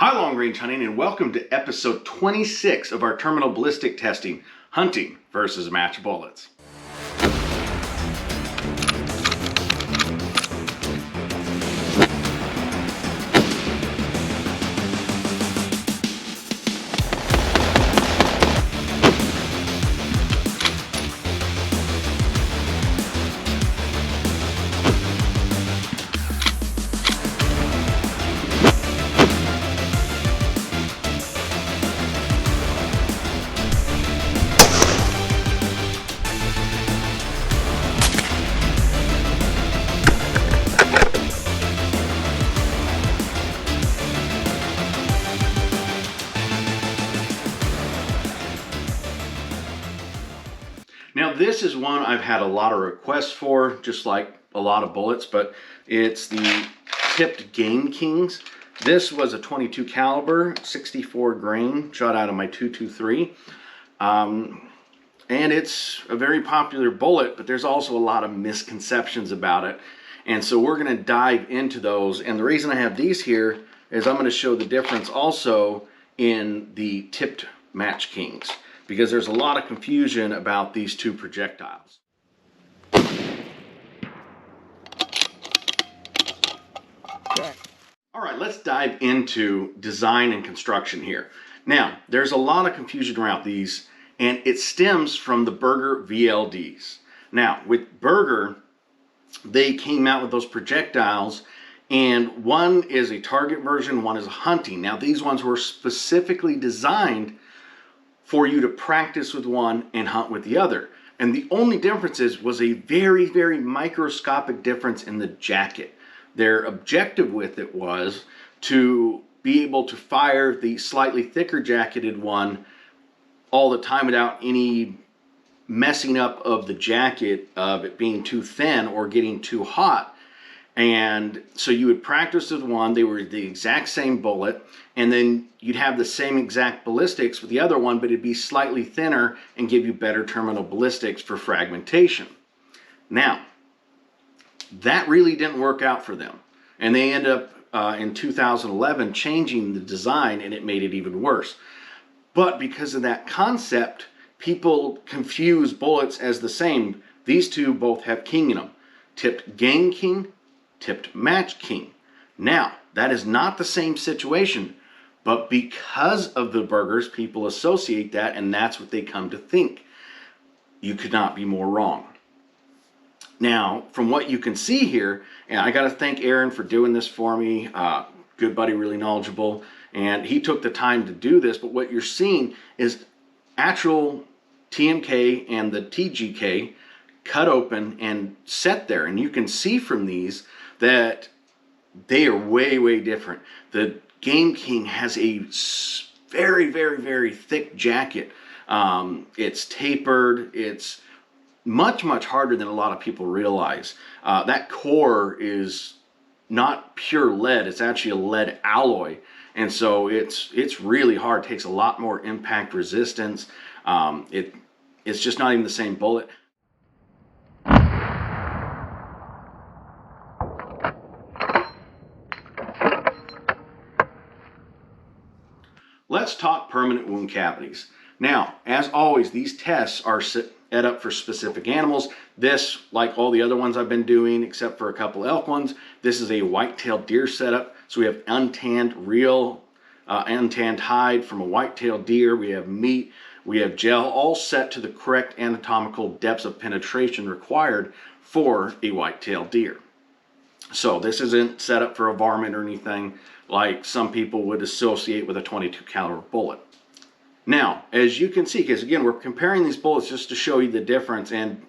Hi long range hunting, and welcome to episode 26 of our terminal ballistic testing, hunting versus match bullets. Now this is one I've had a lot of requests for, just like a lot of bullets, but it's the tipped Game Kings. This was a 22 caliber, 64 grain, shot out of my 223. And it's a very popular bullet, but there's also a lot of misconceptions about it. And so we're gonna dive into those. And the reason I have these here is I'm gonna show the difference also in the tipped Match Kings, because there's a lot of confusion about these two projectiles. All right, let's dive into design and construction here. Now, there's a lot of confusion around these, and it stems from the Berger VLDs. Now, with Berger, they came out with those projectiles, and one is a target version, one is a hunting. Now, these ones were specifically designed for you to practice with one and hunt with the other. And the only difference was a very, very microscopic difference in the jacket. Their objective with it was to be able to fire the slightly thicker jacketed one all the time without any messing up of the jacket, of it being too thin or getting too hot. And so you would practice with one, they were the exact same bullet, and then you'd have the same exact ballistics with the other one, but it'd be slightly thinner and give you better terminal ballistics for fragmentation. Now, that really didn't work out for them. And they ended up in 2011 changing the design, and it made it even worse. But because of that concept, people confuse bullets as the same. These two both have king in them. Tipped Game King, tipped Match King. Now, that is not the same situation, but because of the Bergers, people associate that, and that's what they come to think. You could not be more wrong. Now, from what you can see here, and I got to thank Aaron for doing this for me, good buddy, really knowledgeable, and he took the time to do this, but what you're seeing is actual TMK and the TGK cut open and set there, and you can see from these that they are way, way different. The Game King has a very, very, very thick jacket. It's tapered. It's much, much harder than a lot of people realize. That core is not pure lead. It's actually a lead alloy. And so it's really hard. It takes a lot more impact resistance. It's just not even the same bullet. Let's talk permanent wound cavities. Now, as always, these tests are set up for specific animals. This, like all the other ones I've been doing, except for a couple elk ones, this is a white-tailed deer setup. So we have untanned, real untanned hide from a white-tailed deer. We have meat, we have gel, all set to the correct anatomical depths of penetration required for a white-tailed deer. So this isn't set up for a varmint or anything like some people would associate with a 22 caliber bullet. Now, as you can see, because again, we're comparing these bullets just to show you the difference, and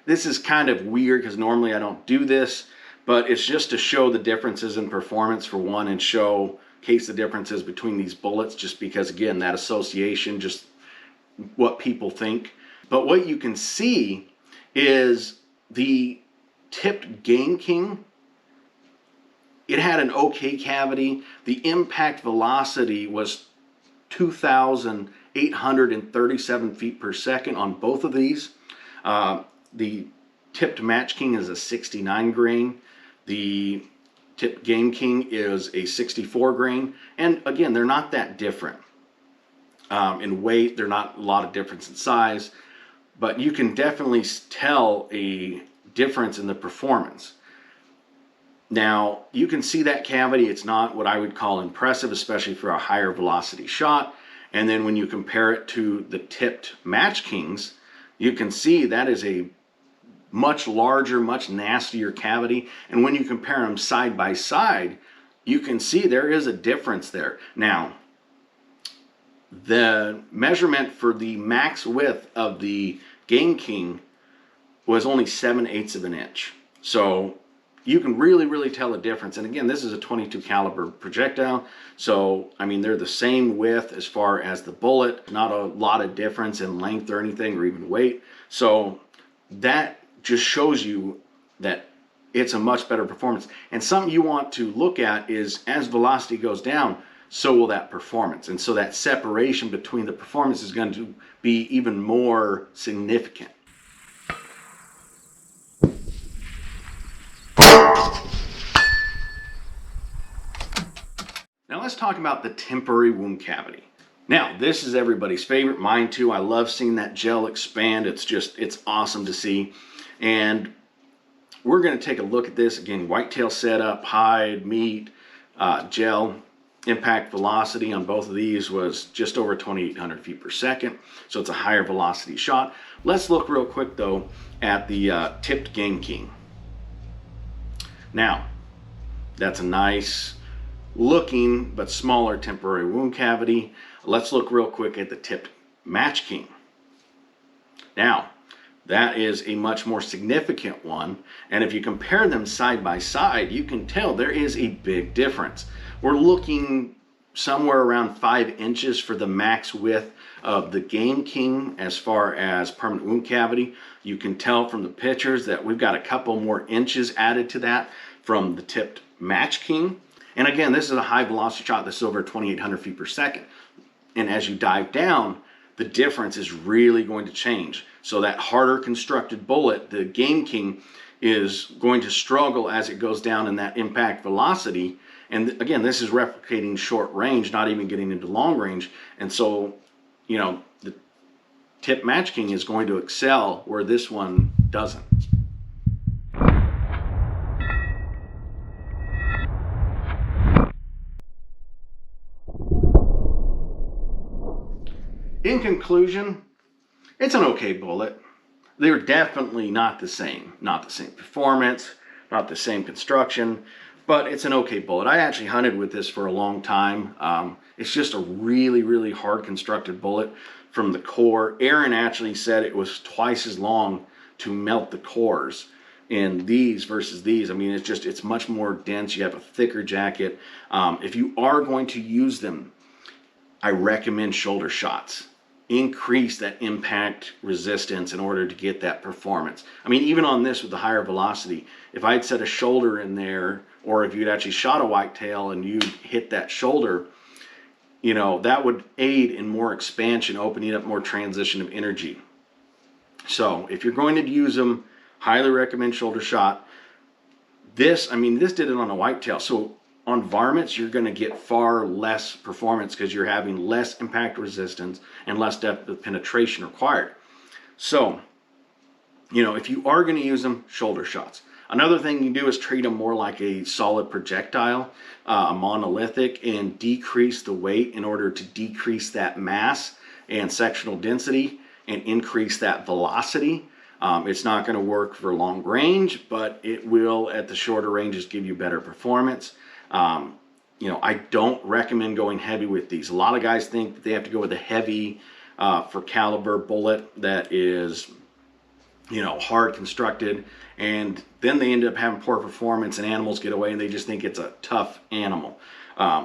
this is kind of weird because normally I don't do this, but it's just to show the differences in performance for one, and showcase the differences between these bullets, just because again, that association, just what people think. But what you can see is the tipped Game King, it had an okay cavity. The impact velocity was 2,837 feet per second on both of these. The tipped Match King is a 69 grain. The Tip Game King is a 64 grain. And again, they're not that different. In weight, they're not a lot of difference in size, but you can definitely tell a difference in the performance. Now, you can see that cavity. It's not what I would call impressive, especially for a higher velocity shot. And then when you compare it to the tipped Match Kings, you can see that is a much larger, much nastier cavity. And when you compare them side by side, you can see there is a difference there. Now, the measurement for the max width of the Game King was only 7/8 of an inch. So you can really tell a difference. And again, this is a 22 caliber projectile. So, I mean, they're the same width as far as the bullet, not a lot of difference in length or anything, or even weight. So that just shows you that it's a much better performance. And something you want to look at is as velocity goes down, so will that performance. And so that separation between the performance is going to be even more significant. Now let's talk about the temporary wound cavity. Now, this is everybody's favorite, mine too. I love seeing that gel expand. It's awesome to see. And we're going to take a look at this again. Whitetail setup, hide, meat, gel. Impact velocity on both of these was just over 2,800 feet per second. So it's a higher velocity shot. Let's look real quick though at the tipped Game King. Now, that's a nice looking but smaller temporary wound cavity. Let's look real quick at the tipped Match King. Now, that is a much more significant one. And if you compare them side by side, you can tell there is a big difference. We're looking somewhere around 5 inches for the max width of the Game King as far as permanent wound cavity. You can tell from the pictures that we've got a couple more inches added to that from the tipped Match King. And again, this is a high velocity shot. This is over 2,800 feet per second. And as you dive down, the difference is really going to change. So that harder constructed bullet, the Game King, is going to struggle as it goes down in that impact velocity. And again, this is replicating short range, not even getting into long range. And so, you know, the tip Match King is going to excel where this one doesn't. In conclusion, it's an okay bullet. They're definitely not the same. Not the same performance, not the same construction, but it's an okay bullet. I actually hunted with this for a long time. It's just a really hard constructed bullet from the core. Aaron actually said it was twice as long to melt the cores in these versus these. I mean, it's much more dense. You have a thicker jacket. If you are going to use them, I recommend shoulder shots. Increase that impact resistance in order to get that performance. I mean, even on this with the higher velocity, if I'd set a shoulder in there, or if you'd actually shot a whitetail and you hit that shoulder, you know, that would aid in more expansion, opening up more transition of energy. So if you're going to use them, highly recommend shoulder shot. This, I mean, this did it on a whitetail. So on varmints, you're going to get far less performance because you're having less impact resistance and less depth of penetration required. So, you know, if you are going to use them, shoulder shots. Another thing you do is treat them more like a solid projectile, a monolithic, and decrease the weight in order to decrease that mass and sectional density and increase that velocity. It's not going to work for long range, but it will at the shorter ranges give you better performance. You know, I don't recommend going heavy with these. A lot of guys think that they have to go with a heavy for caliber bullet that is, you know, hard constructed, and then they end up having poor performance and animals get away and they just think it's a tough animal.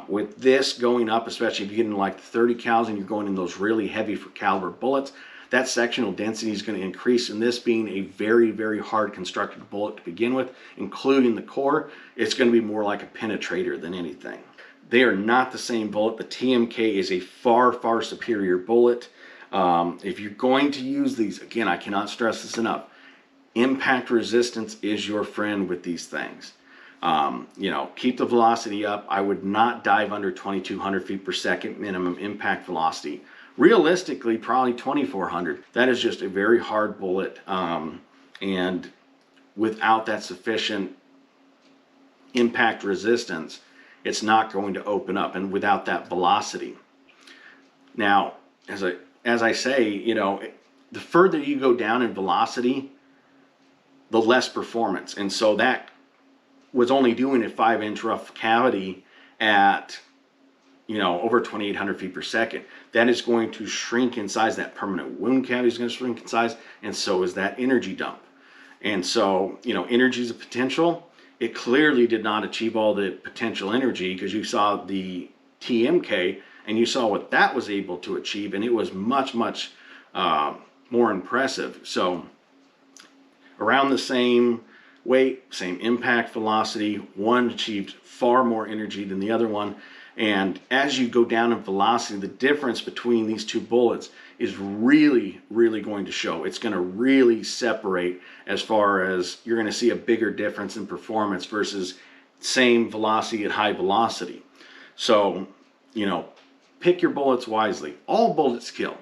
With this going up, especially if you get into like 30 cals and you're going in those really heavy for caliber bullets, that sectional density is going to increase, and this being a very hard constructed bullet to begin with, including the core, it's going to be more like a penetrator than anything. They are not the same bullet. The TMK is a far superior bullet. If you're going to use these, again, I cannot stress this enough, impact resistance is your friend with these things. You know, keep the velocity up. I would not dive under 2,200 feet per second minimum impact velocity. Realistically, probably 2,400. That is just a very hard bullet, and without that sufficient impact resistance, it's not going to open up, and without that velocity. Now, as I say, you know, the further you go down in velocity, the less performance. And so that was only doing a 5-inch rough cavity at, you know, over 2,800 feet per second. That is going to shrink in size. That permanent wound cavity is going to shrink in size, and so is that energy dump. And so, you know, energy is a potential. It clearly did not achieve all the potential energy, because you saw the TMK and you saw what that was able to achieve, and it was much, much more impressive. So around the same weight, same impact velocity, one achieved far more energy than the other one. And as you go down in velocity, the difference between these two bullets is really, really going to show. It's going to really separate, as far as you're going to see a bigger difference in performance versus same velocity at high velocity. So, you know, pick your bullets wisely. All bullets kill.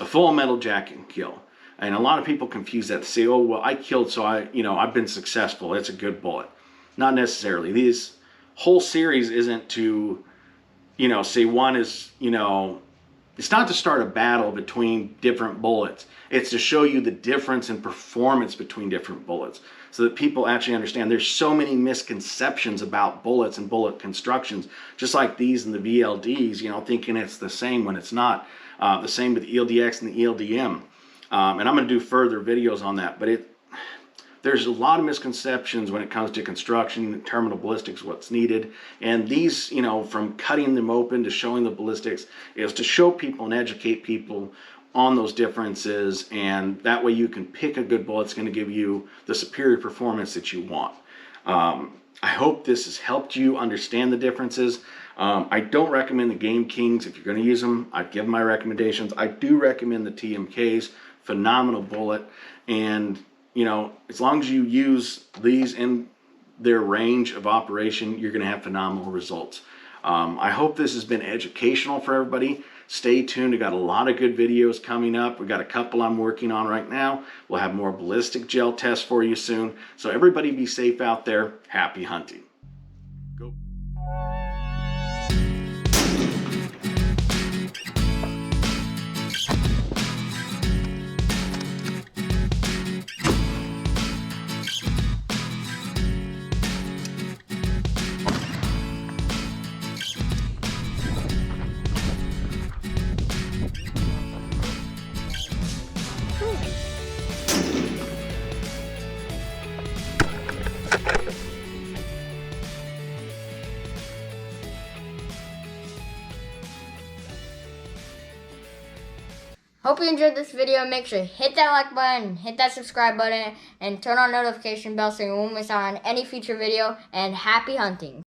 A full metal jacket can kill. And a lot of people confuse that. They say, oh, well, I killed, so I've been successful. It's a good bullet. Not necessarily. This whole series isn't to, you know, say one is, you know, it's not to start a battle between different bullets. It's to show you the difference in performance between different bullets, so that people actually understand. There's so many misconceptions about bullets and bullet constructions, just like these and the VLDs, you know, thinking it's the same when it's not. The same with the ELDX and the ELDM. And I'm going to do further videos on that, but there's a lot of misconceptions when it comes to construction, terminal ballistics, what's needed. And these, you know, from cutting them open to showing the ballistics, is to show people and educate people on those differences. And that way you can pick a good bullet that's going to give you the superior performance that you want. I hope this has helped you understand the differences. I don't recommend the Game Kings. If you're going to use them, I'd give my recommendations. I do recommend the TMKs. Phenomenal bullet. And, you know, as long as you use these in their range of operation, you're going to have phenomenal results. I hope this has been educational for everybody. Stay tuned. We got a lot of good videos coming up. We got a couple I'm working on right now. We'll have more ballistic gel tests for you soon. So everybody be safe out there. Happy hunting. Go. Hope you enjoyed this video. Make sure to hit that like button, hit that subscribe button, and turn on notification bell so you won't miss out on any future video. And happy hunting!